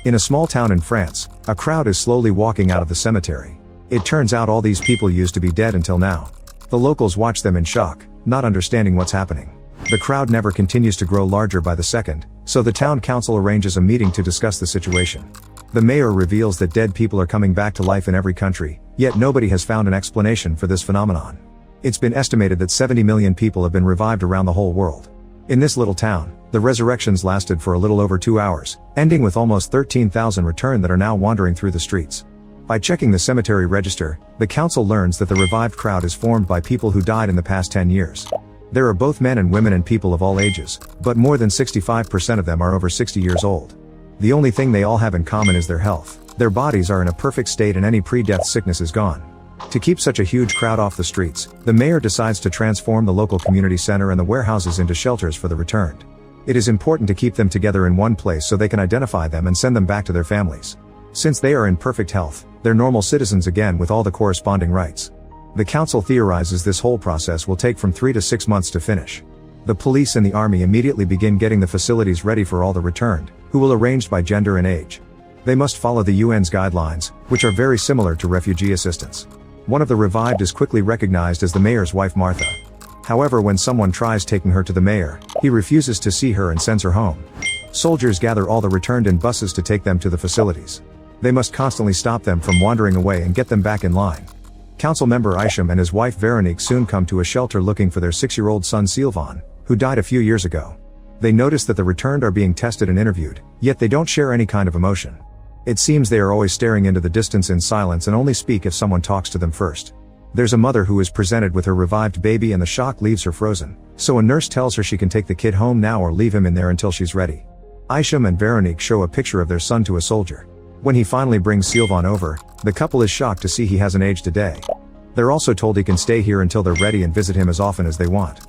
In a small town in France, a crowd is slowly walking out of the cemetery. It turns out all these people used to be dead until now. The locals watch them in shock, not understanding what's happening. The crowd never continues to grow larger by the second, so the town council arranges a meeting to discuss the situation. The mayor reveals that dead people are coming back to life in every country, yet nobody has found an explanation for this phenomenon. It's been estimated that 70 million people have been revived around the whole world. In this little town, the resurrections lasted for a little over 2 hours, ending with almost 13,000 returned that are now wandering through the streets. By checking the cemetery register, the council learns that the revived crowd is formed by people who died in the past 10 years. There are both men and women and people of all ages, but more than 65% of them are over 60 years old. The only thing they all have in common is their health. Their bodies are in a perfect state and any pre-death sickness is gone. To keep such a huge crowd off the streets, the mayor decides to transform the local community center and the warehouses into shelters for the returned. It is important to keep them together in one place so they can identify them and send them back to their families. Since they are in perfect health, they're normal citizens again with all the corresponding rights. The council theorizes this whole process will take from 3 to 6 months to finish. The police and the army immediately begin getting the facilities ready for all the returned, who will arranged by gender and age. They must follow the UN's guidelines, which are very similar to refugee assistance. One of the revived is quickly recognized as the mayor's wife Martha. However, when someone tries taking her to the mayor, he refuses to see her and sends her home. Soldiers gather all the returned in buses to take them to the facilities. They must constantly stop them from wandering away and get them back in line. Council member Isham and his wife Veronique soon come to a shelter looking for their 6-year-old son Sylvain, who died a few years ago. They notice that the returned are being tested and interviewed, yet they don't share any kind of emotion. It seems they are always staring into the distance in silence and only speak if someone talks to them first. There's a mother who is presented with her revived baby and the shock leaves her frozen, so a nurse tells her she can take the kid home now or leave him in there until she's ready. Isham and Veronique show a picture of their son to a soldier. When he finally brings Sylvain over, the couple is shocked to see he hasn't aged a day. They're also told he can stay here until they're ready and visit him as often as they want.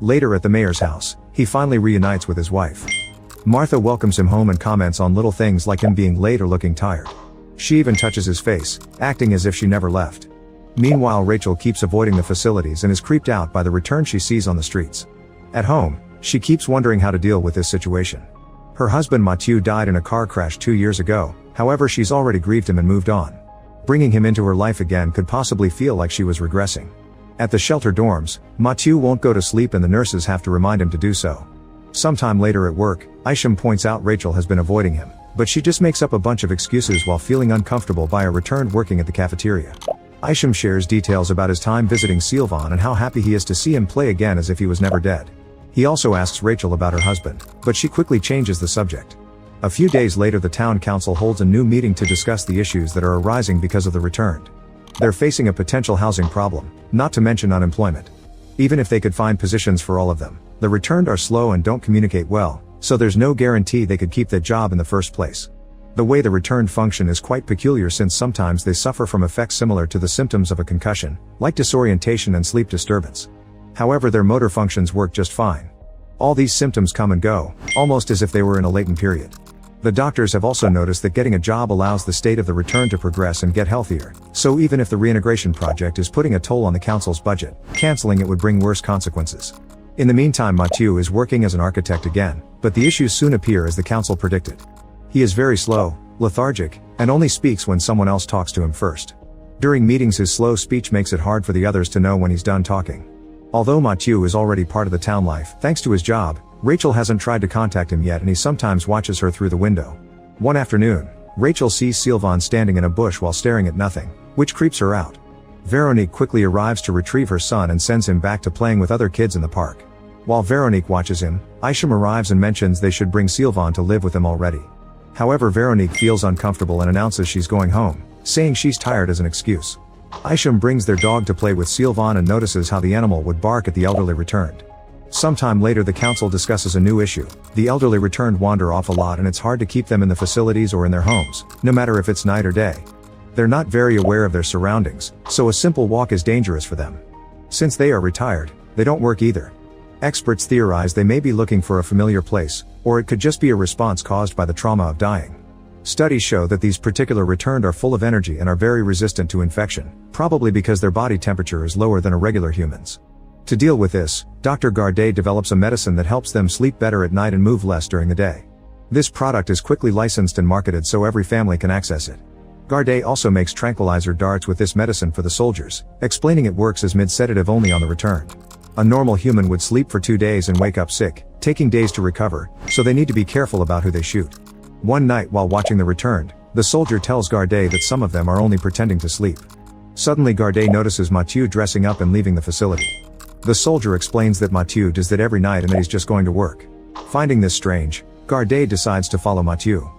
Later at the mayor's house, he finally reunites with his wife. Martha welcomes him home and comments on little things like him being late or looking tired. She even touches his face, acting as if she never left. Meanwhile, Rachel keeps avoiding the facilities and is creeped out by the return she sees on the streets. At home, she keeps wondering how to deal with this situation. Her husband Mathieu died in a car crash 2 years ago, however she's already grieved him and moved on. Bringing him into her life again could possibly feel like she was regressing. At the shelter dorms, Mathieu won't go to sleep and the nurses have to remind him to do so. Sometime later at work, Isham points out Rachel has been avoiding him, but she just makes up a bunch of excuses while feeling uncomfortable by a returned working at the cafeteria. Isham shares details about his time visiting Sylvain and how happy he is to see him play again as if he was never dead. He also asks Rachel about her husband, but she quickly changes the subject. A few days later, the town council holds a new meeting to discuss the issues that are arising because of the returned. They're facing a potential housing problem, not to mention unemployment. Even if they could find positions for all of them, the returned are slow and don't communicate well, so there's no guarantee they could keep that job in the first place. The way the returned function is quite peculiar since sometimes they suffer from effects similar to the symptoms of a concussion, like disorientation and sleep disturbance. However, their motor functions work just fine. All these symptoms come and go, almost as if they were in a latent period. The doctors have also noticed that getting a job allows the state of the returned to progress and get healthier, so even if the reintegration project is putting a toll on the council's budget, canceling it would bring worse consequences. In the meantime, Mathieu is working as an architect again, but the issues soon appear as the council predicted. He is very slow, lethargic, and only speaks when someone else talks to him first. During meetings, his slow speech makes it hard for the others to know when he's done talking. Although Mathieu is already part of the town life, thanks to his job, Rachel hasn't tried to contact him yet and he sometimes watches her through the window. One afternoon, Rachel sees Sylvain standing in a bush while staring at nothing, which creeps her out. Veronique quickly arrives to retrieve her son and sends him back to playing with other kids in the park. While Veronique watches him, Isham arrives and mentions they should bring Sylvain to live with them already. However, Veronique feels uncomfortable and announces she's going home, saying she's tired as an excuse. Isham brings their dog to play with Sylvain and notices how the animal would bark at the elderly returned. Sometime later, the council discusses a new issue. The elderly returned wander off a lot and it's hard to keep them in the facilities or in their homes, no matter if it's night or day. They're not very aware of their surroundings, so a simple walk is dangerous for them. Since they are retired, they don't work either. Experts theorize they may be looking for a familiar place, or it could just be a response caused by the trauma of dying. Studies show that these particular returned are full of energy and are very resistant to infection, probably because their body temperature is lower than a regular human's. To deal with this, Dr. Gardet develops a medicine that helps them sleep better at night and move less during the day. This product is quickly licensed and marketed so every family can access it. Gardet also makes tranquilizer darts with this medicine for the soldiers, explaining it works as mid-sedative only on the returned. A normal human would sleep for 2 days and wake up sick, taking days to recover, so they need to be careful about who they shoot. One night while watching The Returned, the soldier tells Gardet that some of them are only pretending to sleep. Suddenly Gardet notices Mathieu dressing up and leaving the facility. The soldier explains that Mathieu does that every night and that he's just going to work. Finding this strange, Gardet decides to follow Mathieu.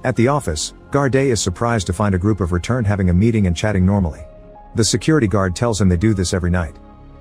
At the office, Gardet is surprised to find a group of returned having a meeting and chatting normally. The security guard tells him they do this every night.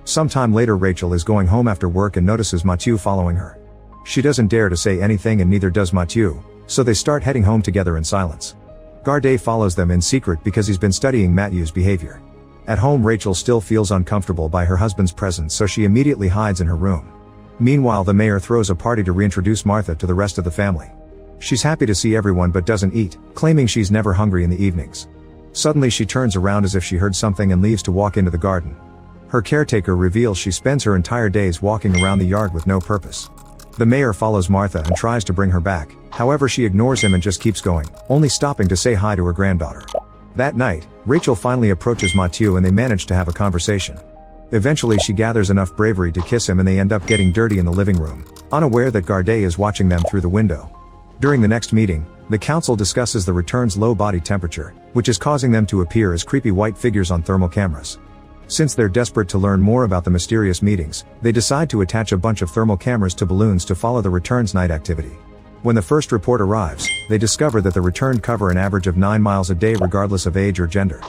Sometime later Rachel is going home after work and notices Mathieu following her. She doesn't dare to say anything and neither does Mathieu, so they start heading home together in silence. Gardet follows them in secret because he's been studying Mathieu's behavior. At home Rachel still feels uncomfortable by her husband's presence so she immediately hides in her room. Meanwhile the mayor throws a party to reintroduce Martha to the rest of the family. She's happy to see everyone but doesn't eat, claiming she's never hungry in the evenings. Suddenly she turns around as if she heard something and leaves to walk into the garden. Her caretaker reveals she spends her entire days walking around the yard with no purpose. The mayor follows Martha and tries to bring her back, however she ignores him and just keeps going, only stopping to say hi to her granddaughter. That night, Rachel finally approaches Mathieu and they manage to have a conversation. Eventually she gathers enough bravery to kiss him and they end up getting dirty in the living room, unaware that Gardet is watching them through the window. During the next meeting, the council discusses the return's low body temperature, which is causing them to appear as creepy white figures on thermal cameras. Since they're desperate to learn more about the mysterious meetings, they decide to attach a bunch of thermal cameras to balloons to follow the return's night activity. When the first report arrives, they discover that the returned cover an average of 9 miles a day regardless of age or gender.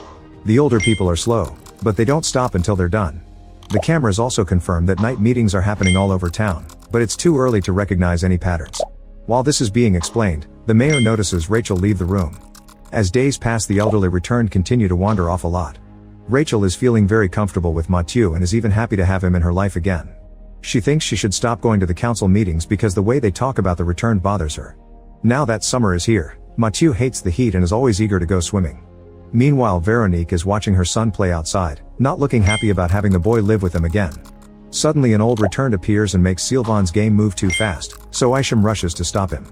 The older people are slow, but they don't stop until they're done. The cameras also confirm that night meetings are happening all over town, but it's too early to recognize any patterns. While this is being explained, the mayor notices Rachel leave the room. As days pass the elderly returned continue to wander off a lot. Rachel is feeling very comfortable with Mathieu and is even happy to have him in her life again. She thinks she should stop going to the council meetings because the way they talk about the returned bothers her. Now that summer is here, Mathieu hates the heat and is always eager to go swimming. Meanwhile Veronique is watching her son play outside, not looking happy about having the boy live with him again. Suddenly an old returned appears and makes Sylvain's game move too fast, so Isham rushes to stop him.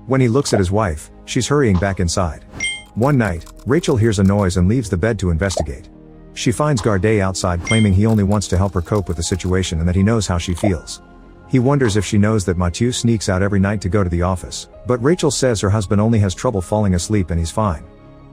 When he looks at his wife, she's hurrying back inside. One night, Rachel hears a noise and leaves the bed to investigate. She finds Gardet outside claiming he only wants to help her cope with the situation and that he knows how she feels. He wonders if she knows that Mathieu sneaks out every night to go to the office, but Rachel says her husband only has trouble falling asleep and he's fine.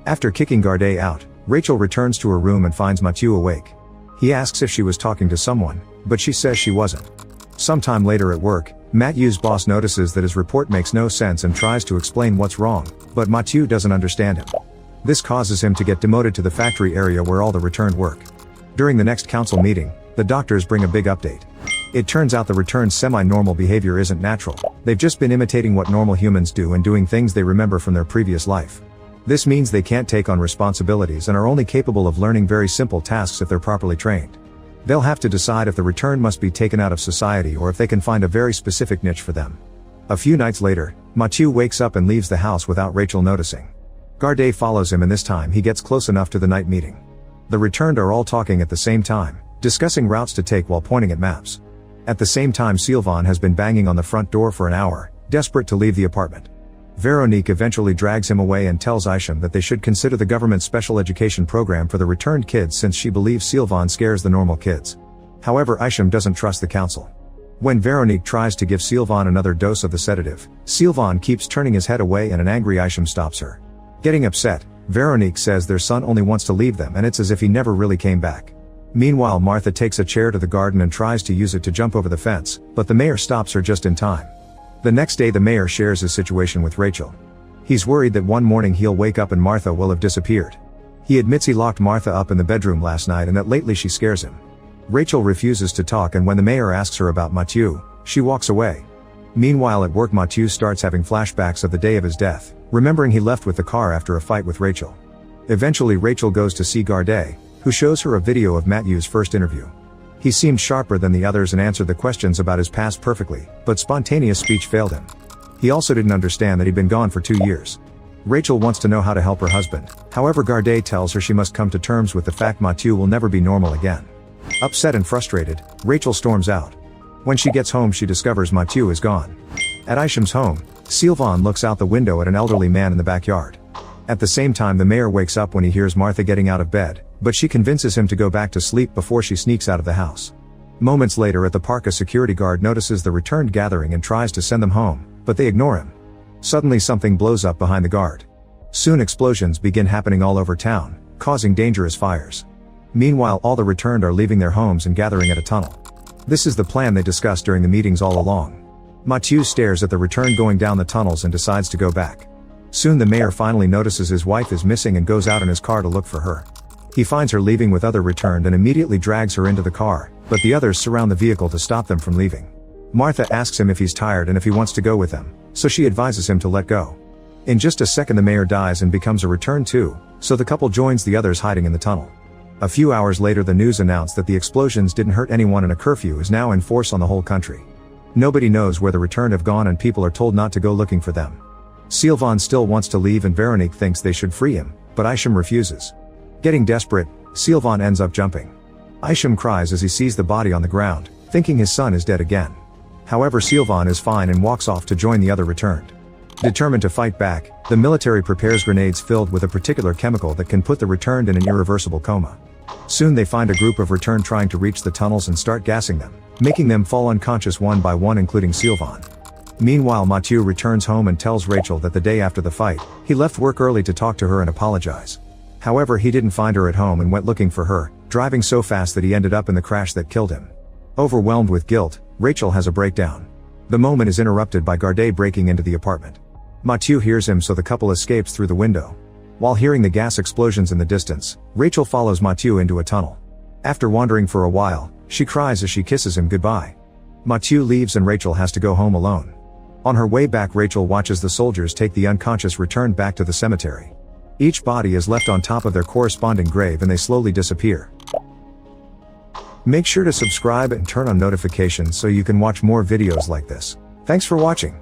After kicking Gardet out, Rachel returns to her room and finds Mathieu awake. He asks if she was talking to someone, but she says she wasn't. Sometime later at work, Mathieu's boss notices that his report makes no sense and tries to explain what's wrong, but Mathieu doesn't understand him. This causes him to get demoted to the factory area where all the returned work. During the next council meeting, the doctors bring a big update. It turns out the returned semi-normal behavior isn't natural, they've just been imitating what normal humans do and doing things they remember from their previous life. This means they can't take on responsibilities and are only capable of learning very simple tasks if they're properly trained. They'll have to decide if the returned must be taken out of society or if they can find a very specific niche for them. A few nights later, Mathieu wakes up and leaves the house without Rachel noticing. Gardet follows him and this time he gets close enough to the night meeting. The returned are all talking at the same time, discussing routes to take while pointing at maps. At the same time Sylvain has been banging on the front door for an hour, desperate to leave the apartment. Veronique eventually drags him away and tells Isham that they should consider the government's special education program for the returned kids since she believes Sylvain scares the normal kids. However, Isham doesn't trust the council. When Veronique tries to give Sylvain another dose of the sedative, Sylvain keeps turning his head away and an angry Isham stops her. Getting upset, Veronique says their son only wants to leave them and it's as if he never really came back. Meanwhile Martha takes a chair to the garden and tries to use it to jump over the fence, but the mayor stops her just in time. The next day the mayor shares his situation with Rachel. He's worried that one morning he'll wake up and Martha will have disappeared. He admits he locked Martha up in the bedroom last night and that lately she scares him. Rachel refuses to talk and when the mayor asks her about Mathieu, she walks away. Meanwhile at work Mathieu starts having flashbacks of the day of his death, remembering he left with the car after a fight with Rachel. Eventually Rachel goes to see Gardet, who shows her a video of Mathieu's first interview. He seemed sharper than the others and answered the questions about his past perfectly, but spontaneous speech failed him. He also didn't understand that he'd been gone for 2 years. Rachel wants to know how to help her husband, however Gardet tells her she must come to terms with the fact Mathieu will never be normal again. Upset and frustrated, Rachel storms out. When she gets home she discovers Mathieu is gone. At Isham's home, Sylvain looks out the window at an elderly man in the backyard. At the same time, the mayor wakes up when he hears Martha getting out of bed, but she convinces him to go back to sleep before she sneaks out of the house. Moments later at the park, a security guard notices the returned gathering and tries to send them home, but they ignore him. Suddenly something blows up behind the guard. Soon explosions begin happening all over town, causing dangerous fires. Meanwhile, all the returned are leaving their homes and gathering at a tunnel. This is the plan they discussed during the meetings all along. Mathieu stares at the returned going down the tunnels and decides to go back. Soon the mayor finally notices his wife is missing and goes out in his car to look for her. He finds her leaving with other returned and immediately drags her into the car, but the others surround the vehicle to stop them from leaving. Martha asks him if he's tired and if he wants to go with them, so she advises him to let go. In just a second the mayor dies and becomes a return too, so the couple joins the others hiding in the tunnel. A few hours later the news announced that the explosions didn't hurt anyone and a curfew is now in force on the whole country. Nobody knows where the returned have gone and people are told not to go looking for them. Sylvain still wants to leave and Veronique thinks they should free him, but Isham refuses. Getting desperate, Sylvain ends up jumping. Isham cries as he sees the body on the ground, thinking his son is dead again. However, Sylvain is fine and walks off to join the other returned. Determined to fight back, the military prepares grenades filled with a particular chemical that can put the returned in an irreversible coma. Soon they find a group of returned trying to reach the tunnels and start gassing them, making them fall unconscious one by one, including Sylvain. Meanwhile, Mathieu returns home and tells Rachel that the day after the fight, he left work early to talk to her and apologize. However, he didn't find her at home and went looking for her, driving so fast that he ended up in the crash that killed him. Overwhelmed with guilt, Rachel has a breakdown. The moment is interrupted by Gardet breaking into the apartment. Mathieu hears him, so the couple escapes through the window. While hearing the gas explosions in the distance, Rachel follows Mathieu into a tunnel. After wandering for a while, she cries as she kisses him goodbye. Mathieu leaves and Rachel has to go home alone. On her way back, Rachel watches the soldiers take the unconscious returned back to the cemetery. Each body is left on top of their corresponding grave and they slowly disappear. Make sure to subscribe and turn on notifications so you can watch more videos like this. Thanks for watching.